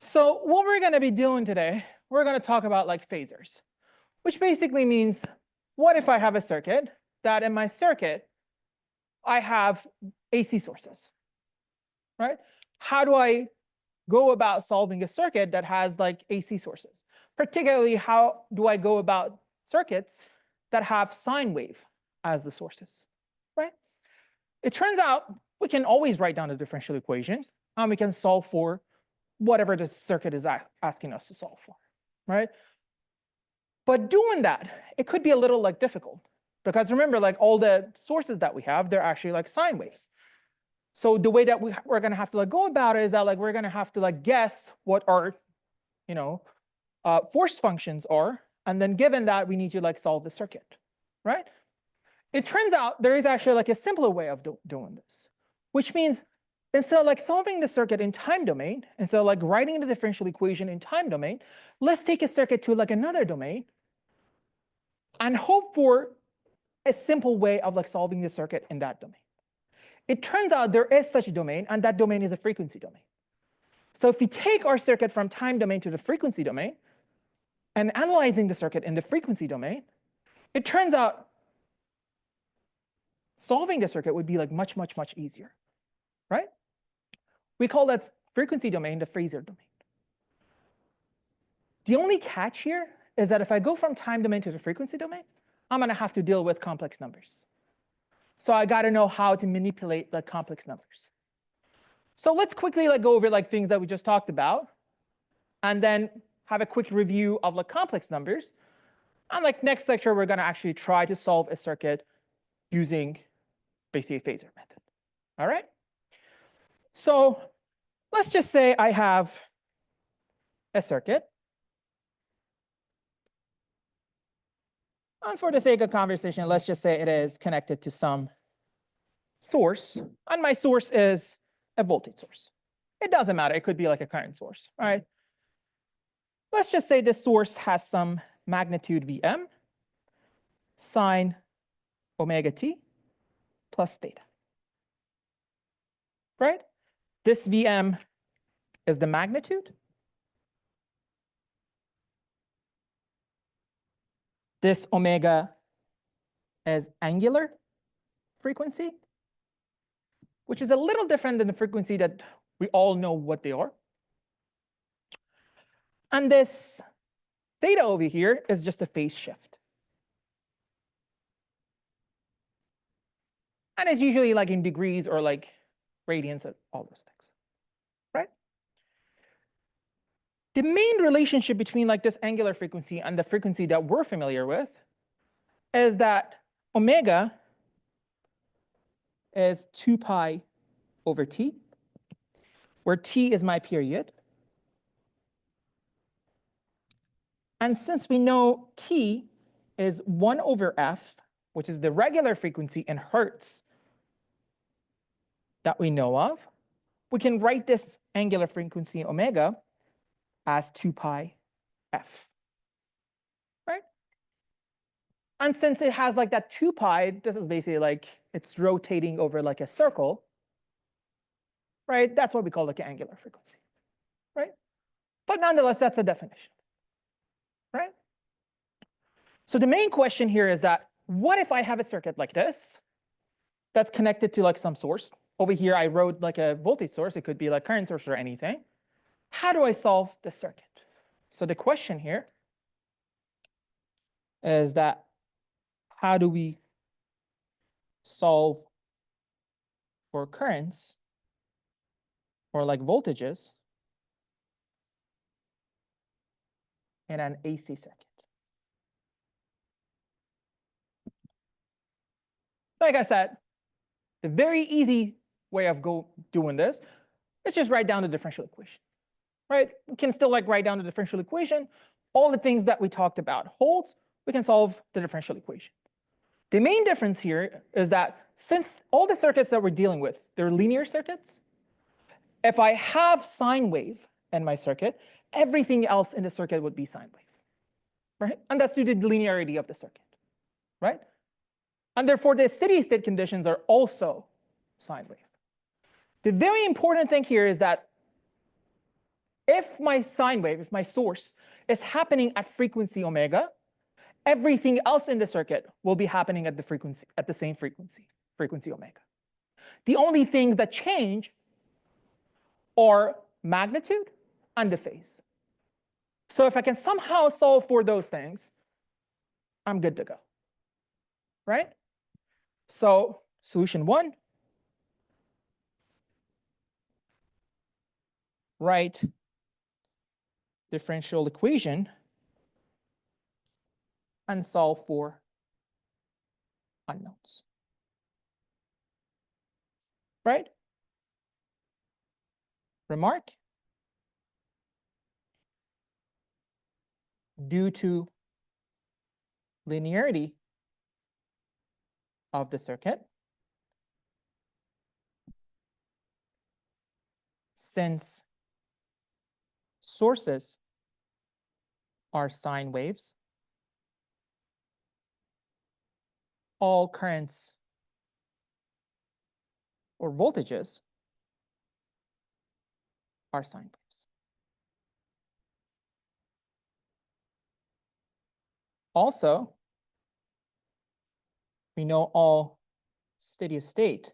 So what we're going to be doing today, we're going to talk about like phasors, which basically means, what if I have a circuit that in my circuit, I have AC sources, right? How do I go about solving a circuit that has like AC sources? Particularly, how do I go about circuits that have sine wave as the sources, right? It turns out we can always write down a differential equation and we can solve for whatever the circuit is asking us to solve for, right? But doing that, it could be a little like difficult because remember, like all the sources that we have, they're actually like sine waves. So the way that we're going to have to like go about it is that like we're going to have to like guess what our, force functions are, and then given that we need to like solve the circuit, right? It turns out there is actually like a simpler way of doing this, which means instead of like solving the circuit in time domain, instead of like writing the differential equation in time domain, let's take a circuit to like another domain and hope for a simple way of like solving the circuit in that domain. It turns out there is such a domain, and that domain is a frequency domain. So if we take our circuit from time domain to the frequency domain and analyzing the circuit in the frequency domain, it turns out solving the circuit would be like much, much, much easier, right? We call that frequency domain the Phasor domain. The only catch here is that if I go from time domain to the frequency domain, I'm going to have to deal with complex numbers. So I got to know how to manipulate the complex numbers. So let's quickly like go over like things that we just talked about, and then have a quick review of like complex numbers. And like next lecture, we're going to actually try to solve a circuit using basically a phasor method. All right. So let's just say I have a circuit. And for the sake of conversation, let's just say it is connected to some source, and my source is a voltage source. It doesn't matter. It could be like a current source, right? Let's just say this source has some magnitude Vm sine omega t plus theta, right? This Vm is the magnitude. This omega is angular frequency, which is a little different than the frequency that we all know what they are. And this theta over here is just a phase shift. And it's usually like in degrees or like radians and all those things, right? The main relationship between like this angular frequency and the frequency that we're familiar with is that omega is 2 pi over t, where t is my period. And since we know t is 1 over f, which is the regular frequency in hertz that we know of, we can write this angular frequency omega as 2 pi f, right? And since it has like that 2 pi, this is basically like it's rotating over like a circle, right? That's what we call like an angular frequency, right? But nonetheless, that's a definition, right? So the main question here is that what if I have a circuit like this that's connected to like some source? Over here, I wrote like a voltage source. It could be like current source or anything. How do I solve the circuit? So the question here is that how do we solve for currents or like voltages in an AC circuit? Like I said, the very easy way of doing this is just write down the differential equation, right? We can still like write down the differential equation. All the things that we talked about holds. We can solve the differential equation. The main difference here is that since all the circuits that we're dealing with, they're linear circuits, if I have sine wave in my circuit, everything else in the circuit would be sine wave, right? And that's due to the linearity of the circuit, right? And therefore, the steady state conditions are also sine wave. The very important thing here is that if my sine wave, if my source is happening at frequency omega, everything else in the circuit will be happening at the same frequency omega. The only things that change are magnitude and the phase. So if I can somehow solve for those things, I'm good to go, right? So solution 1, write differential equation and solve for unknowns, right? Remark, due to linearity of the circuit, since sources are sine waves, all currents or voltages are sine waves. Also, we know all steady state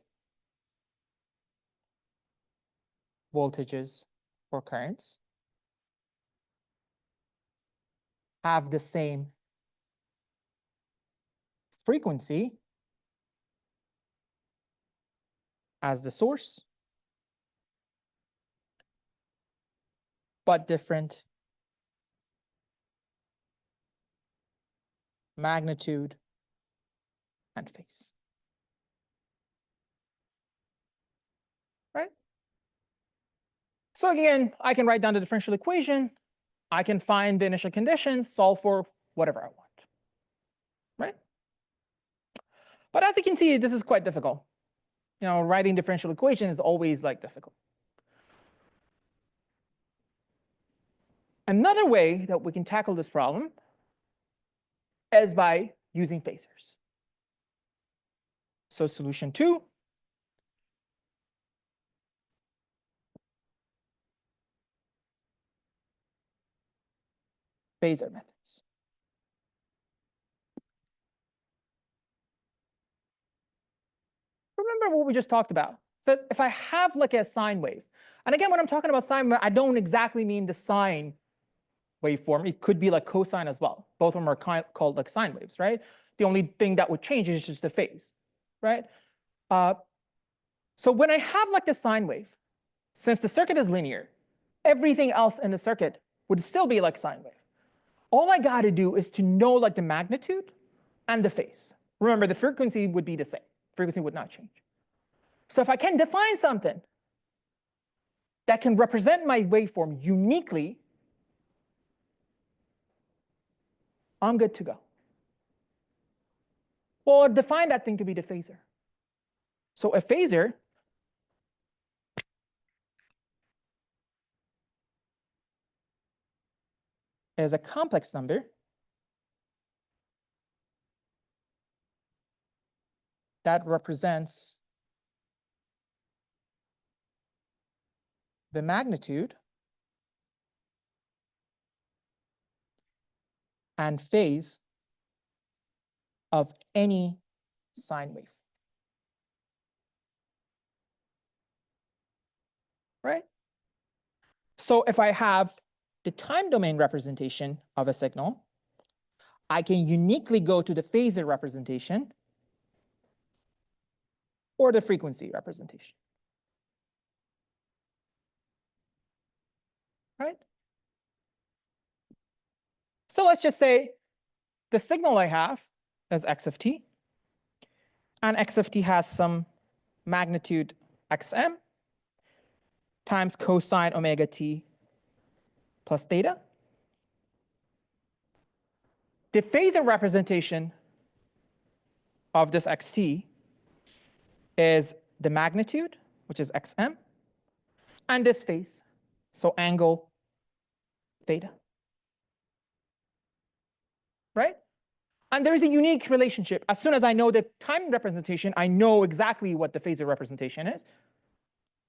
voltages or currents have the same frequency as the source, but different magnitude and phase, right? So again, I can write down the differential equation. I can find the initial conditions, solve for whatever I want, right? But as you can see, this is quite difficult. You know, writing differential equation is always like difficult. Another way that we can tackle this problem is by using phasors. So solution 2, phasor methods. Remember what we just talked about. So if I have like a sine wave, and again, when I'm talking about sine wave, I don't exactly mean the sine waveform. It could be like cosine as well. Both of them are called like sine waves, right? The only thing that would change is just the phase, right? So when I have like the sine wave, since the circuit is linear, everything else in the circuit would still be like sine wave. All I got to do is to know like the magnitude and the phase. Remember, the frequency would be the same. Frequency would not change. So if I can define something that can represent my waveform uniquely, I'm good to go. Well, I'll define that thing to be the phasor. So a phasor is a complex number that represents the magnitude and phase of any sine wave, right? So if I have the time domain representation of a signal, I can uniquely go to the phasor representation or the frequency representation, right? So let's just say the signal I have is x of t, and x of t has some magnitude xm times cosine omega t plus theta. The phasor representation of this xt is the magnitude, which is xm, and this phase, so angle theta, right? And there is a unique relationship. As soon as I know the time representation, I know exactly what the phasor representation is,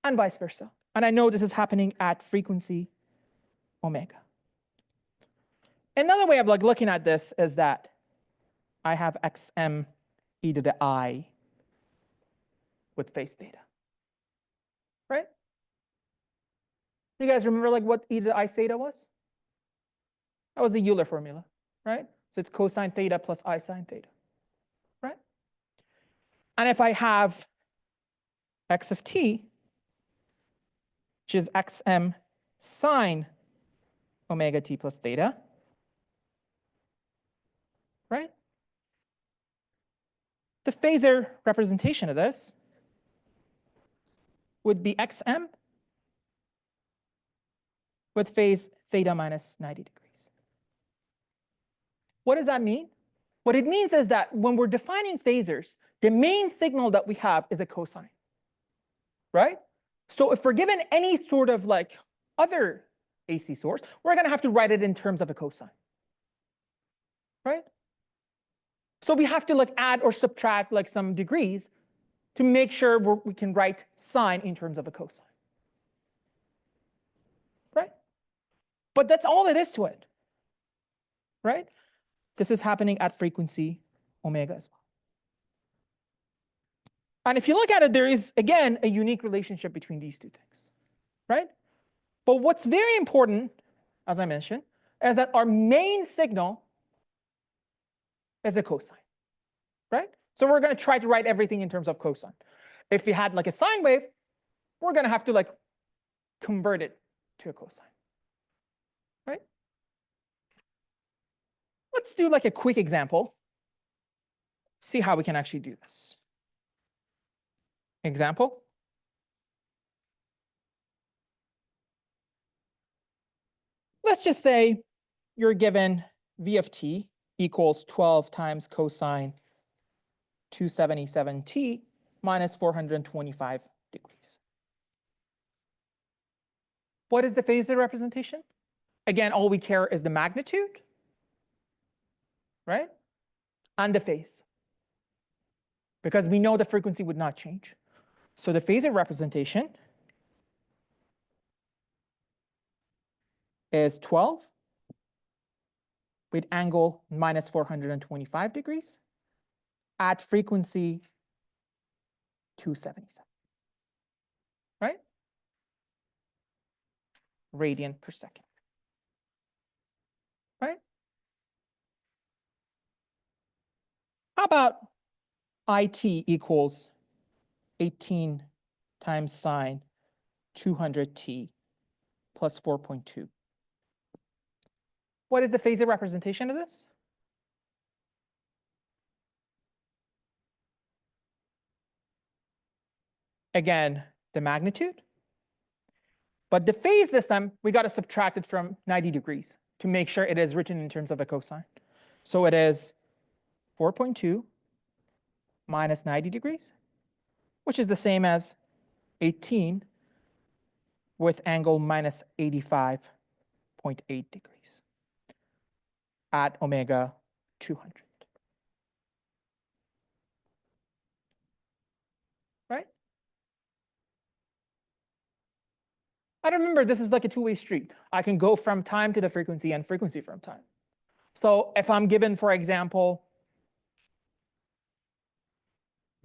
and vice versa. And I know this is happening at frequency omega. Another way of like looking at this is that I have xm e to the I with phase theta, right? You guys remember like what e to the I theta was? That was the Euler formula, right? So it's cosine theta plus I sine theta, right? And if I have x of t, which is xm sine omega t plus theta, right? The phasor representation of this would be xm with phase theta minus 90 degrees. What does that mean? What it means is that when we're defining phasors, the main signal that we have is a cosine, right? So if we're given any sort of like other AC source, we're going to have to write it in terms of a cosine, right? So we have to like add or subtract like some degrees to make sure we can write sine in terms of a cosine, right? But that's all it is to it, right? This is happening at frequency omega as well. And if you look at it, there is, again, a unique relationship between these two things, right? But what's very important, as I mentioned, is that our main signal is a cosine, right? So we're going to try to write everything in terms of cosine. If we had like a sine wave, we're going to have to like convert it to a cosine, right? Let's do like a quick example. See how we can actually do this. Example. Let's just say you're given v of t equals 12 times cosine 277t minus 425 degrees. What is the phasor representation? Again, all we care is the magnitude, right? And the phase, because we know the frequency would not change. So the phasor representation is 12 with angle minus 425 degrees at frequency 277, right? Radian per second, right? How about IT equals 18 times sine 200t plus 4.2? What is the phasor representation of this? Again, the magnitude. But the phase this time, we got to subtract it from 90 degrees to make sure it is written in terms of a cosine. So it is 4.2 minus 90 degrees, which is the same as 18 with angle minus 85.8 degrees at omega 200. Right? I remember this is like a two-way street. I can go from time to the frequency and frequency from time. So if I'm given, for example,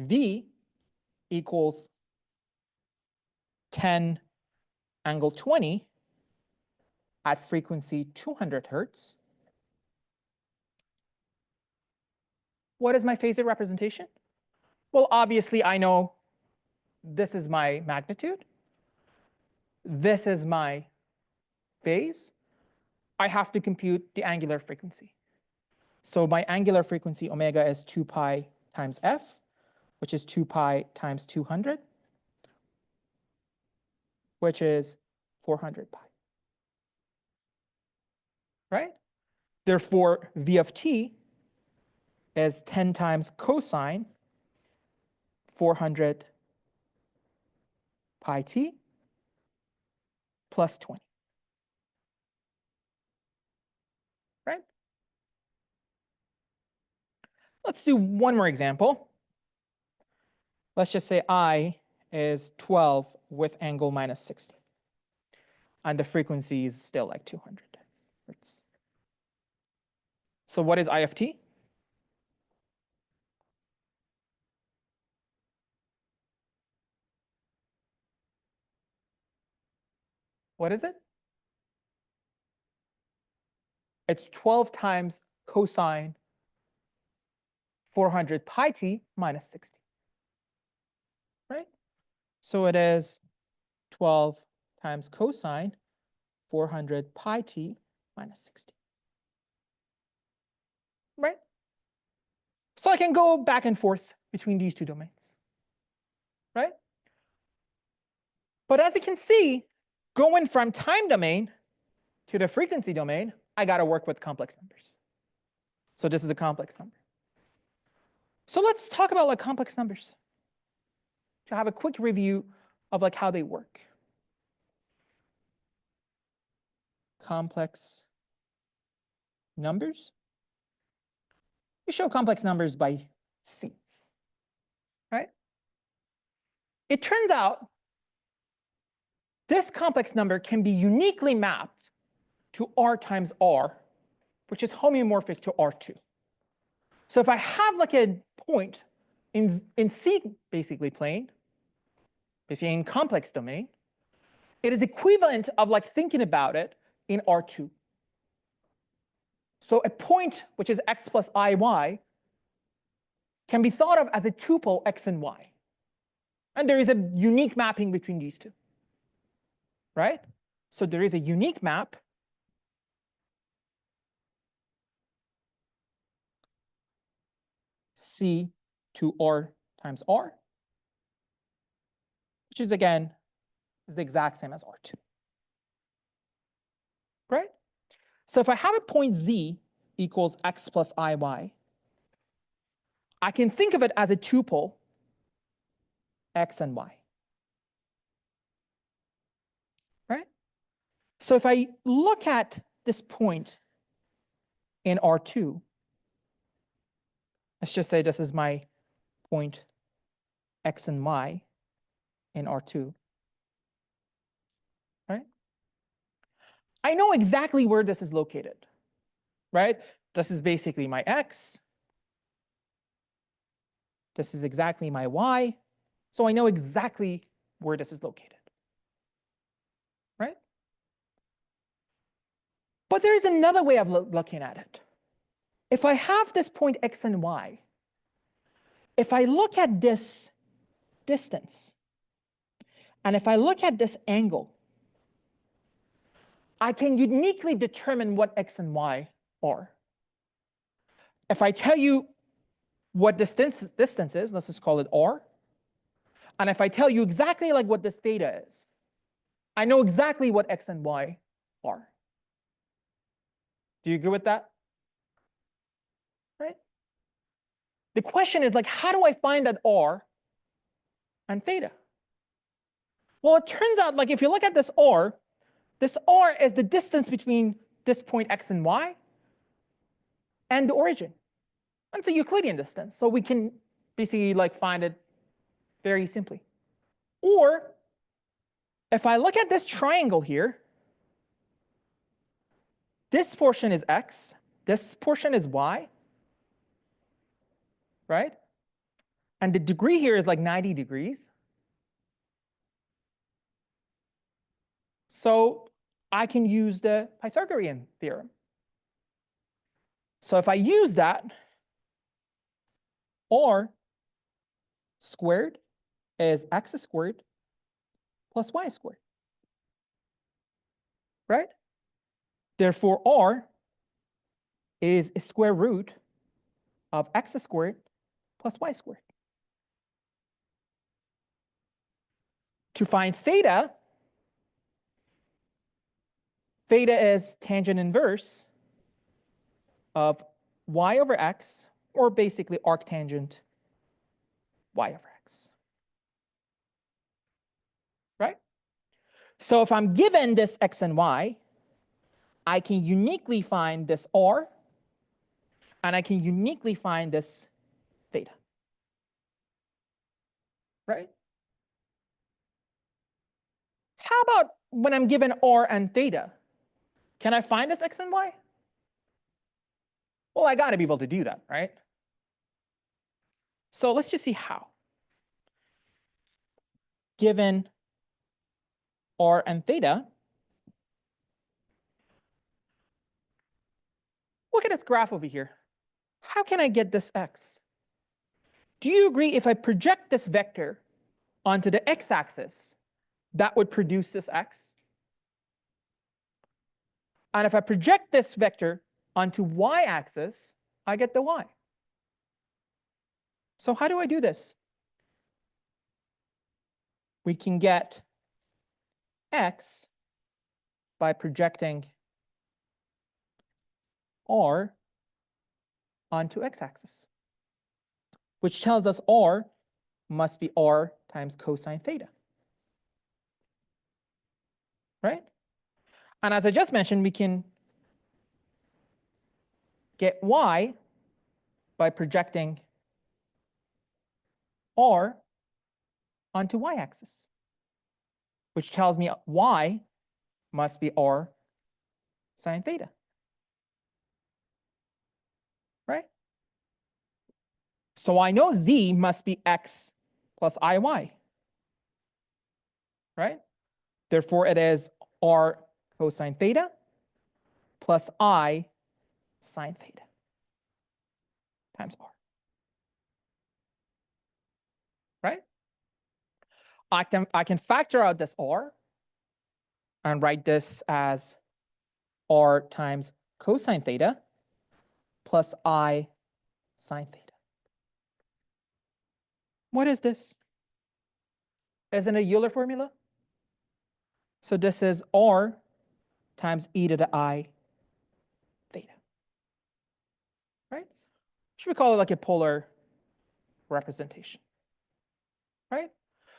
V equals 10 angle 20 at frequency 200 hertz, what is my phasor representation? Well, obviously, I know this is my magnitude. This is my phase. I have to compute the angular frequency. So my angular frequency omega is 2 pi times f, which is 2 pi times 200, which is 400 pi. Right? Therefore, v of t is 10 times cosine 400 pi t plus 20. Right? Let's do one more example. Let's just say I is 12 with angle minus 60. and the frequency is still like 200 hertz. So what is I of t? What is it? It's 12 times cosine 400 pi t minus 60, right? So it is 12 times cosine 400 pi t minus 60, right? So I can go back and forth between these two domains, right? But as you can see, going from time domain to the frequency domain, I got to work with complex numbers. So this is a complex number. So let's talk about like complex numbers to have a quick review of like how they work. Complex numbers. We show complex numbers by C, right? It turns out this complex number can be uniquely mapped to R times R, which is homeomorphic to R2. So if I have like a point in C basically plane, basically in complex domain, it is equivalent of like thinking about it in R2. So a point which is x plus iy can be thought of as a tuple x and y. And there is a unique mapping between these two, right? So there is a unique map C to R times R, which is again is the exact same as R2, right? So if I have a point Z equals x plus iy, I can think of it as a tuple x and y, right? So if I look at this point in R2, let's just say this is my point x and y in R2, right? I know exactly where this is located, right? This is basically my x. This is exactly my y. So I know exactly where this is located, right? But there's another way of looking at it. If I have this point x and y, if I look at this distance, and if I look at this angle, I can uniquely determine what x and y are. If I tell you what distance is, let's just call it r, and if I tell you exactly like what this theta is, I know exactly what x and y are. Do you agree with that? Right? The question is like, how do I find that r and theta? Well, it turns out like if you look at this r is the distance between this point x and y and the origin. And it's a Euclidean distance, so we can basically like find it very simply. Or if I look at this triangle here, this portion is x, this portion is y, right? And the degree here is like 90 degrees. So I can use the Pythagorean theorem. So if I use that, r squared is x squared plus y squared, right? Therefore, r is a square root of x squared plus y squared. To find theta, theta is tangent inverse of y over x, or basically arctangent y over x, right? So if I'm given this x and y, I can uniquely find this r, and I can uniquely find this theta, right? How about when I'm given r and theta, can I find this x and y? Well, I got to be able to do that, right? So let's just see how. Given r and theta, look at this graph over here. How can I get this x? Do you agree if I project this vector onto the x-axis, that would produce this x? And if I project this vector onto y-axis, I get the y. So how do I do this? We can get x by projecting r onto x-axis, which tells us r must be r times cosine theta, right? And as I just mentioned, we can get y by projecting r onto y-axis, which tells me y must be r sine theta, right? So I know z must be x plus iy, right? Therefore, it is r cosine theta plus I sine theta times r, right? I can factor out this r and write this as r times cosine theta plus I sine theta. What is this? Isn't it a Euler formula? So this is r times e to the I theta, right? Should we call it like a polar representation, right?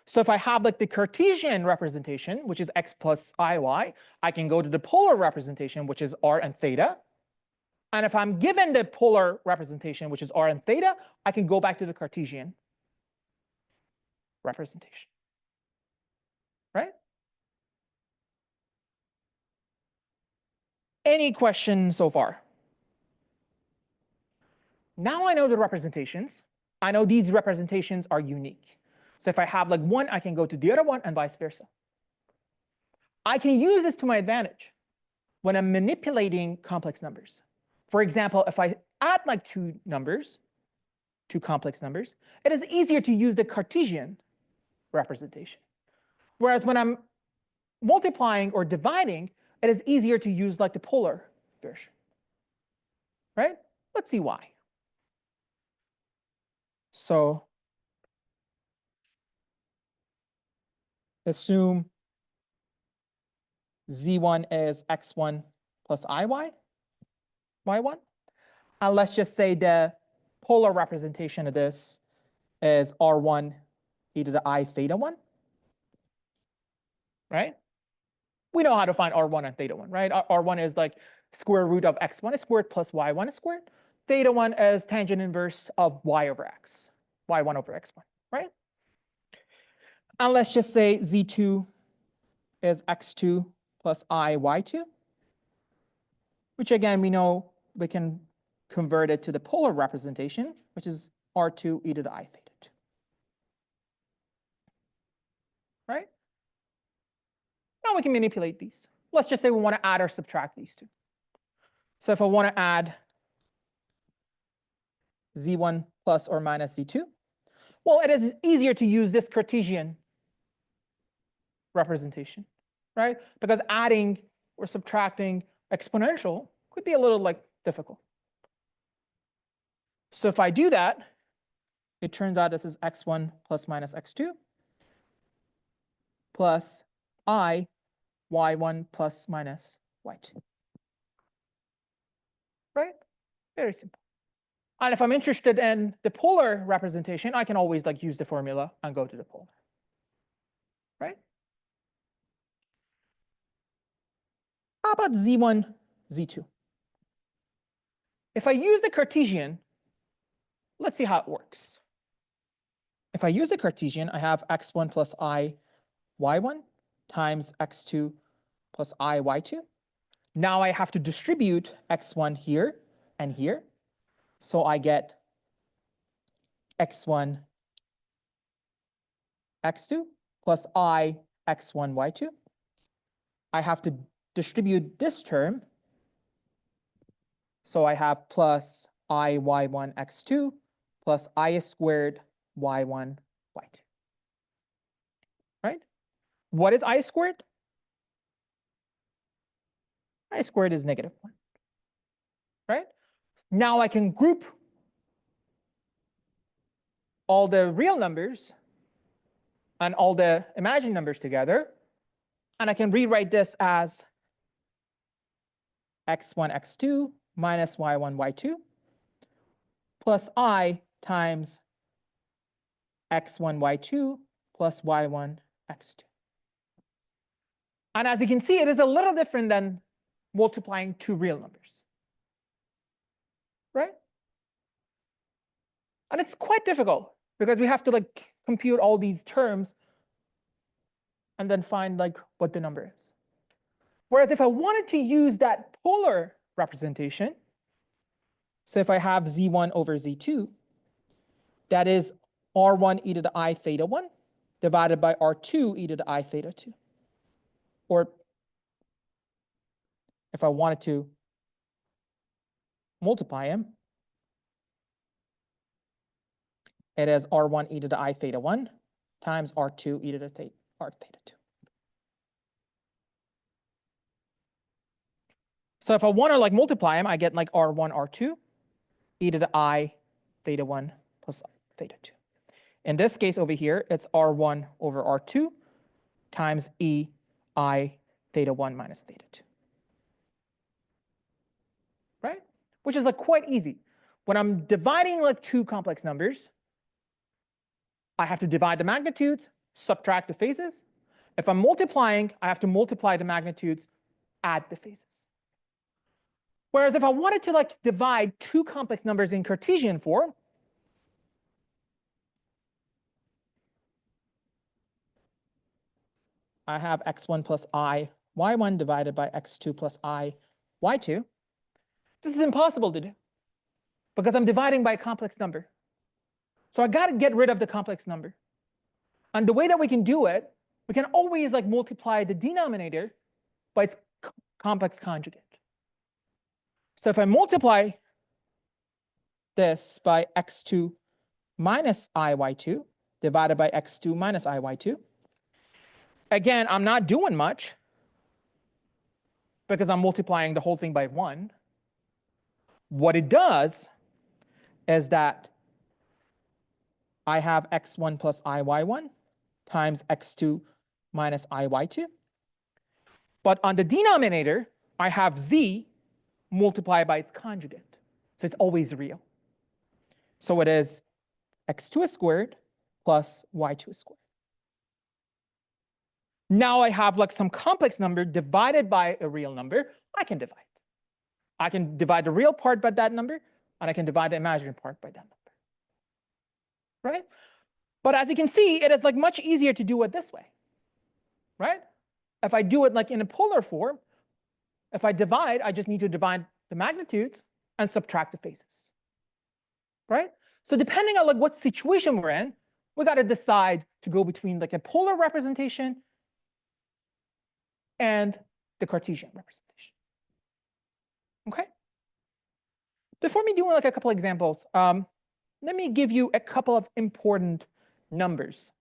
So if I have like the Cartesian representation, which is x plus iy, I can go to the polar representation, which is r and theta. And if I'm given the polar representation, which is r and theta, I can go back to the Cartesian representation, right? Any question so far? Now I know the representations. I know these representations are unique. So if I have like one, I can go to the other one and vice versa. I can use this to my advantage when I'm manipulating complex numbers. For example, if I add like two complex numbers, it is easier to use the Cartesian representation. Whereas when I'm multiplying or dividing, it is easier to use like the polar version, right? Let's see why. So assume z1 is x1 plus iy, y1. And let's just say the polar representation of this is r1 e to the I theta 1, right? We know how to find r1 and theta 1, right? R1 is like square root of x1 is squared plus y1 is squared. Theta 1 is tangent inverse of y over x, y1 over x1, right? And let's just say z2 is x2 plus I y2, which again, we know we can convert it to the polar representation, which is r2 e to the I theta 2, right? Now we can manipulate these. Let's just say we want to add or subtract these two. So if I want to add z1 plus or minus z2, well, it is easier to use this Cartesian representation, right? Because adding or subtracting exponential could be a little like difficult. So if I do that, it turns out this is x1 plus minus x2 plus I y1 plus minus y2, right? Very simple. And if I'm interested in the polar representation, I can always like use the formula and go to the polar, right? How about z1, z2? If I use the Cartesian, let's see how it works. If I use the Cartesian, I have x1 plus I y1 times x2 plus I y2. Now I have to distribute x1 here and here. So I get x1 x2 plus I x1 y2. I have to distribute this term. So I have plus I y1 x2 plus I squared y1 y2. Right? What is I squared? I squared is -1. Right? Now I can group all the real numbers and all the imaginary numbers together, and I can rewrite this as x1 x2 minus y1 y2 plus I times x1 y2 plus y1 x2. And as you can see, it is a little different than multiplying two real numbers, right? And it's quite difficult because we have to like compute all these terms and then find like what the number is. Whereas if I wanted to use that polar representation, so if I have z1 over z2, that is r1 e to the I theta 1 divided by r2 e to the I theta 2. Or if I wanted to multiply them, it is r1 e to the I theta 1 times r2 e to the r theta 2. So if I want to like multiply them, I get like r1 r2 e to the I theta 1 plus theta 2. In this case over here, it's r1 over r2 times e I theta 1 minus theta 2. Right? Which is like quite easy. When I'm dividing like two complex numbers, I have to divide the magnitudes, subtract the phases. If I'm multiplying, I have to multiply the magnitudes, add the phases. Whereas if I wanted to like divide two complex numbers in Cartesian form, I have x1 plus I y1 divided by x2 plus I y2. This is impossible to do because I'm dividing by a complex number. So I got to get rid of the complex number. And the way that we can do it, we can always like multiply the denominator by its complex conjugate. So if I multiply this by x2 minus iy2 divided by x2 minus iy2, again, I'm not doing much because I'm multiplying the whole thing by 1. What it does is that I have x1 plus iy1 times x2 minus iy2. But on the denominator, I have z multiplied by its conjugate. So it's always real. So it is x2 squared plus y2 squared. Now I have like some complex number divided by a real number. I can divide. I can divide the real part by that number, and I can divide the imaginary part by that number. Right? But as you can see, it is like much easier to do it this way. Right? If I do it like in a polar form, if I divide, I just need to divide the magnitudes and subtract the phases. Right? So depending on like what situation we're in, we got to decide to go between like a polar representation and the Cartesian representation. Okay? Before me doing like a couple examples, let me give you a couple of important numbers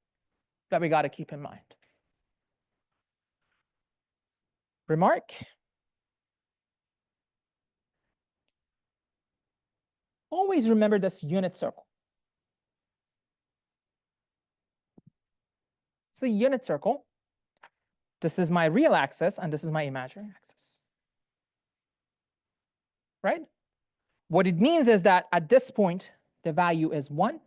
that we got to keep in mind. Remark. Always remember this unit circle. So unit circle, this is my real axis and this is my imaginary axis. Right? What it means is that at this point, the value is 1.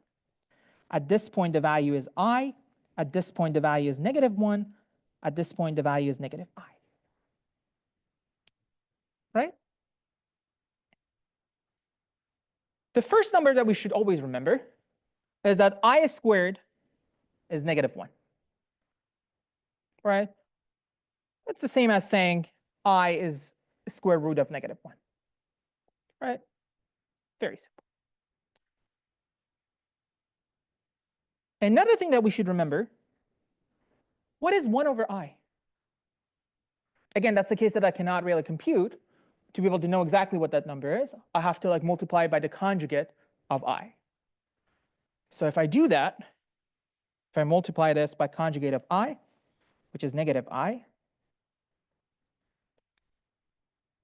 At this point, the value is I. At this point, the value is -1. At this point, the value is -I. Right? The first number that we should always remember is that I squared is -1. Right? It's the same as saying I is square root of -1, right? Very simple. Another thing that we should remember, what is 1 over I? Again, that's the case that I cannot really compute. To be able to know exactly what that number is, I have to like multiply by the conjugate of I. So if I do that, if I multiply this by conjugate of I, which is -I,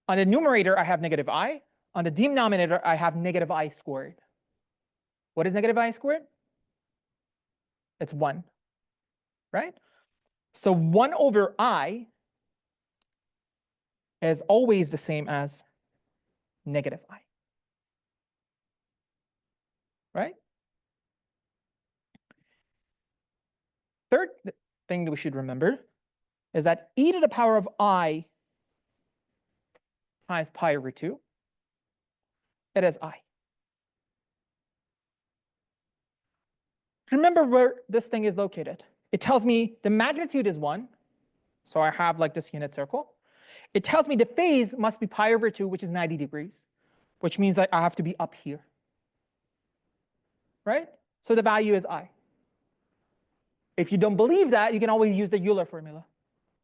on the numerator I have -I, on the denominator I have -I squared. What is -I squared? It's 1, right? So 1 over I is always the same as -I, right? Third thing that we should remember is that e to the power of I times pi over 2, it is I. Remember where this thing is located. It tells me the magnitude is 1, so I have like this unit circle. It tells me the phase must be pi over 2, which is 90 degrees, which means that I have to be up here, right? So the value is I. If you don't believe that, you can always use the Euler formula,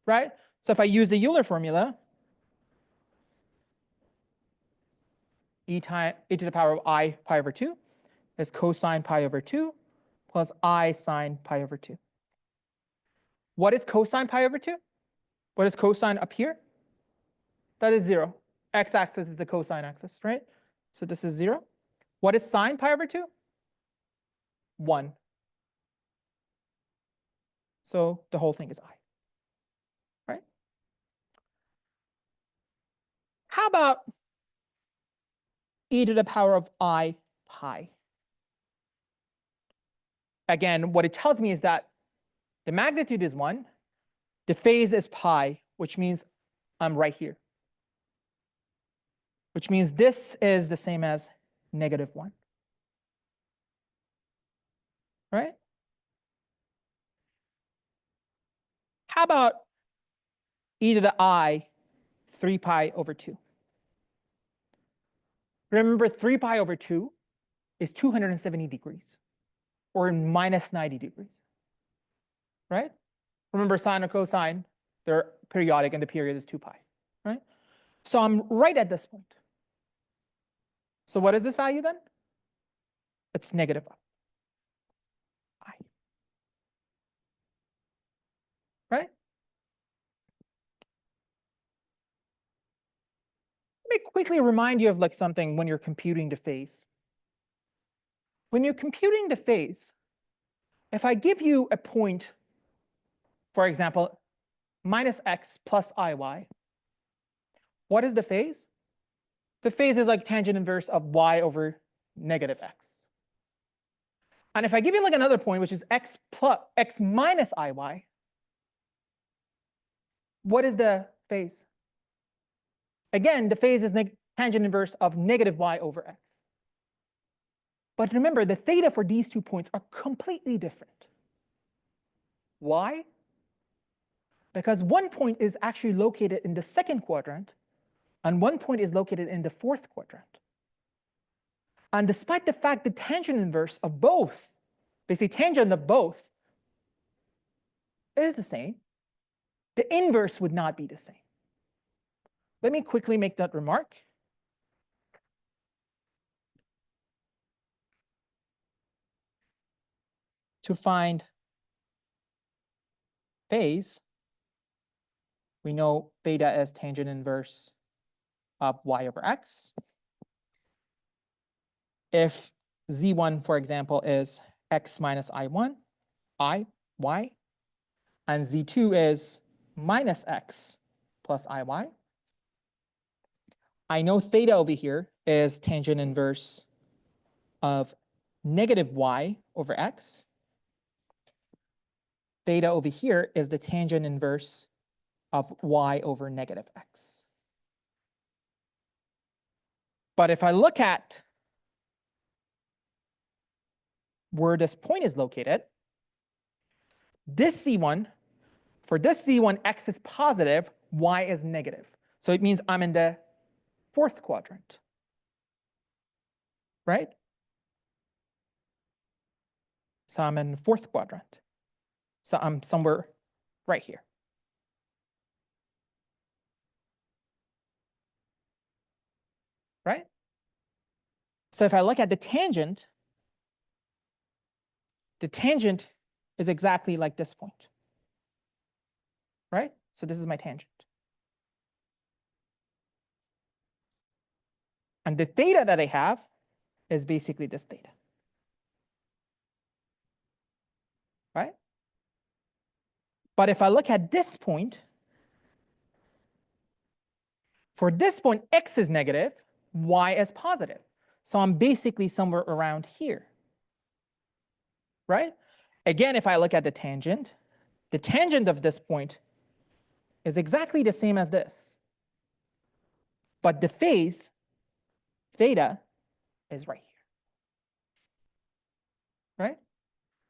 right? So if I use the Euler formula, e to the power of I pi over 2 is cosine pi over 2 plus I sine pi over 2. What is cosine pi over 2? What is cosine up here? That is 0. X-axis is the cosine axis, right? So this is 0. What is sine pi over 2? 1. So the whole thing is I, right? How about e to the power of I pi? Again, what it tells me is that the magnitude is 1, the phase is pi, which means I'm right here, which means this is the same as -1, right? How about e to the I 3 pi over 2? Remember, 3 pi over 2 is 270 degrees, or minus 90 degrees, right? Remember, sine or cosine, they're periodic, and the period is 2 pi, right? So I'm right at this point. So what is this value then? It's -I, right? Let me quickly remind you of like something when you're computing the phase. When you're computing the phase, if I give you a point, for example, -x plus iy, what is the phase? The phase is like tangent inverse of y over -x. And if I give you like another point, which is x minus iy, what is the phase? Again, the phase is tangent inverse of -y over x. But remember, the theta for these 2 points are completely different. Why? Because one point is actually located in the 2nd quadrant, and one point is located in the 4th quadrant. And despite the fact the tangent inverse of both, basically tangent of both, is the same, the inverse would not be the same. Let me quickly make that remark. To find phase, we know theta is tangent inverse of y over x. If z1, for example, is x minus y, and z2 is minus x plus iy, I know theta over here is tangent inverse of -y over x. Theta over here is the tangent inverse of y over -x. But if I look at where this point is located, this z1, for this z1, x is positive, y is negative. So it means I'm in the fourth quadrant, right? So I'm in the fourth quadrant. So I'm somewhere right here. Right? So if I look at the tangent is exactly like this point. Right? So this is my tangent. And the theta that I have is basically this theta. Right? But if I look at this point, for this point, x is negative, y is positive. So I'm basically somewhere around here. Right? Again, if I look at the tangent of this point is exactly the same as this. But the phase, theta, is right here. Right?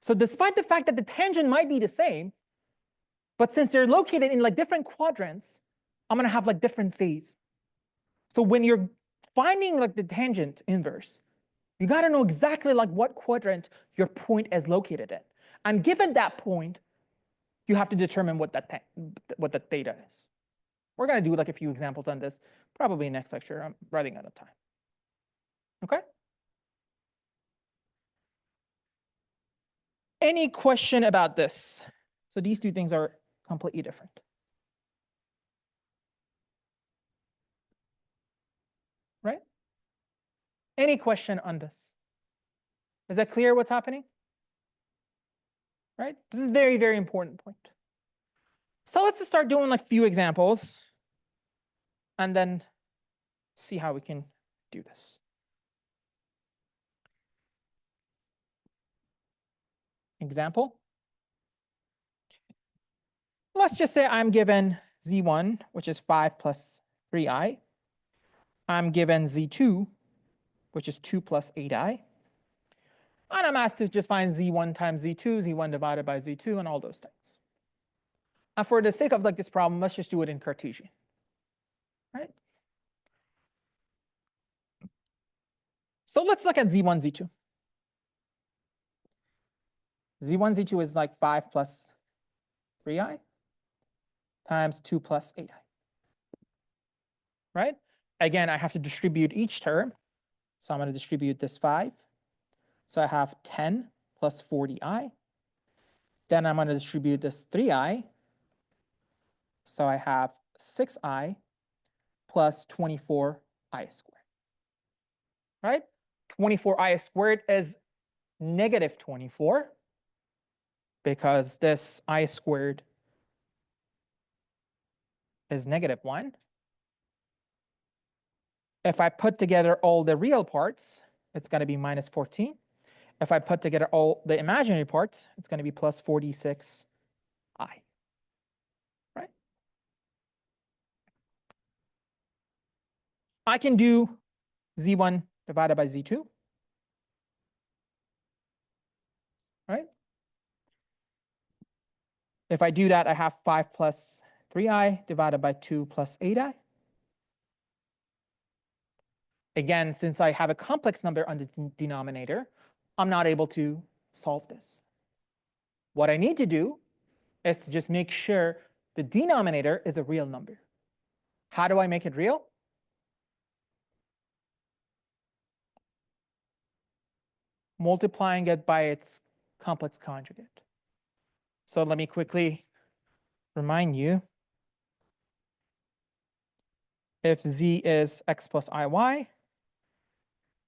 So despite the fact that the tangent might be the same, but since they're located in like different quadrants, I'm gonna have like different phase. So when you're finding like the tangent inverse, you gotta know exactly like what quadrant your point is located in. And given that point, you have to determine what that theta is. We're gonna do like a few examples on this, probably next lecture. I'm running out of time. Okay? Any question about this? So these two things are completely different. Right? Any question on this? Is that clear what's happening? Right? This is very, very important point. So let's just start doing like a few examples and then see how we can do this. Example. Let's just say I'm given z1, which is 5 plus 3i. I'm given z2, which is 2 plus 8i. And I'm asked to just find z1 times z2, z1 divided by z2, and all those things. And for the sake of like this problem, let's just do it in Cartesian. Right? So let's look at z1, z2. z1, z2 is like 5 plus 3i times 2 plus 8i. Right? Again, I have to distribute each term. So I'm going to distribute this 5. So I have 10 plus 40i. Then I'm going to distribute this 3i. So I have 6i plus 24i squared. Right? 24i squared is negative 24 because this I squared is negative 1. If I put together all the real parts, it's going to be minus 14. If I put together all the imaginary parts, it's going to be plus 46i. Right? I can do z1 divided by z2. Right? If I do that, I have 5 plus 3i divided by 2 plus 8i. Again, since I have a complex number on the denominator, I'm not able to solve this. What I need to do is to just make sure the denominator is a real number. How do I make it real? Multiplying it by its complex conjugate. So let me quickly remind you. If z is x plus iy,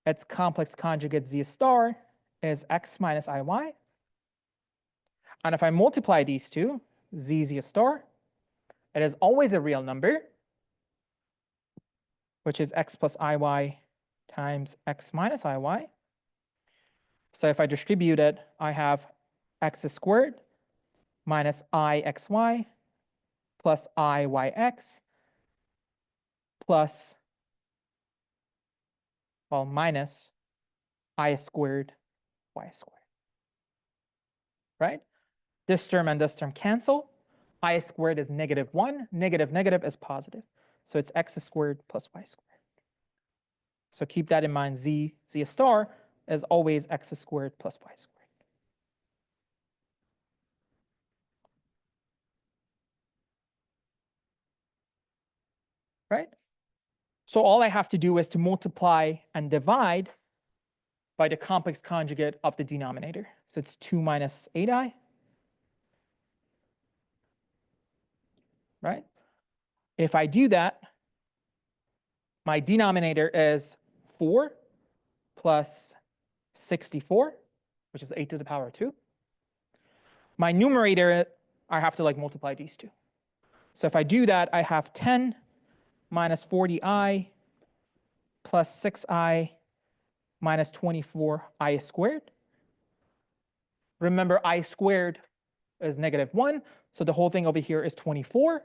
its complex conjugate z star is x minus iy. And if I multiply these two, z star, it is always a real number, which is x plus iy times x minus iy. So if I distribute it, I have x squared minus ixy plus iyx plus, well, minus I squared y squared. Right? This term and this term cancel. I squared is -1, negative is positive. So it's x squared plus y squared. So keep that in mind, z star is always x squared plus y squared. Right? So all I have to do is to multiply and divide by the complex conjugate of the denominator. So it's 2 minus 8i, right? If I do that, my denominator is 4 plus 64, which is 8 to the power 2. My numerator, I have to like multiply these two. So if I do that, I have 10 minus 40i plus 6i minus 24i squared. Remember, I squared is -1, so the whole thing over here is 24.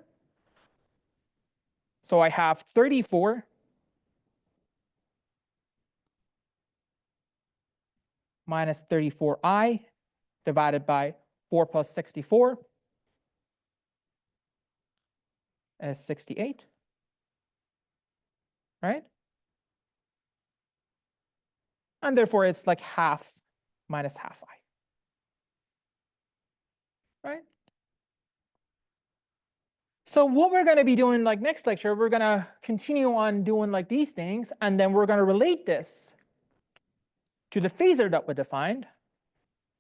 So I have 34 minus 34i divided by 4 plus 64 is 68, right? And therefore, it's like half minus half I, right? So what we're going to be doing like next lecture, we're going to continue on doing like these things, and then we're going to relate this to the phasor that we defined,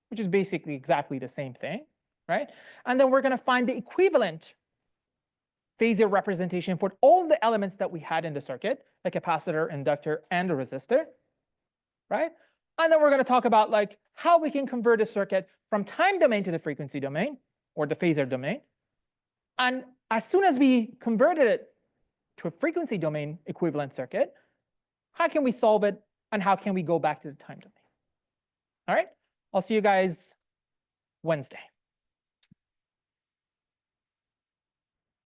which is basically exactly the same thing, right? And then we're going to find the equivalent phasor representation for all the elements that we had in the circuit, the capacitor, inductor, and the resistor, right? And then we're going to talk about like how we can convert a circuit from time domain to the frequency domain, or the phasor domain. And as soon as we converted it to a frequency domain equivalent circuit, how can we solve it, and how can we go back to the time domain? All right, I'll see you guys Wednesday.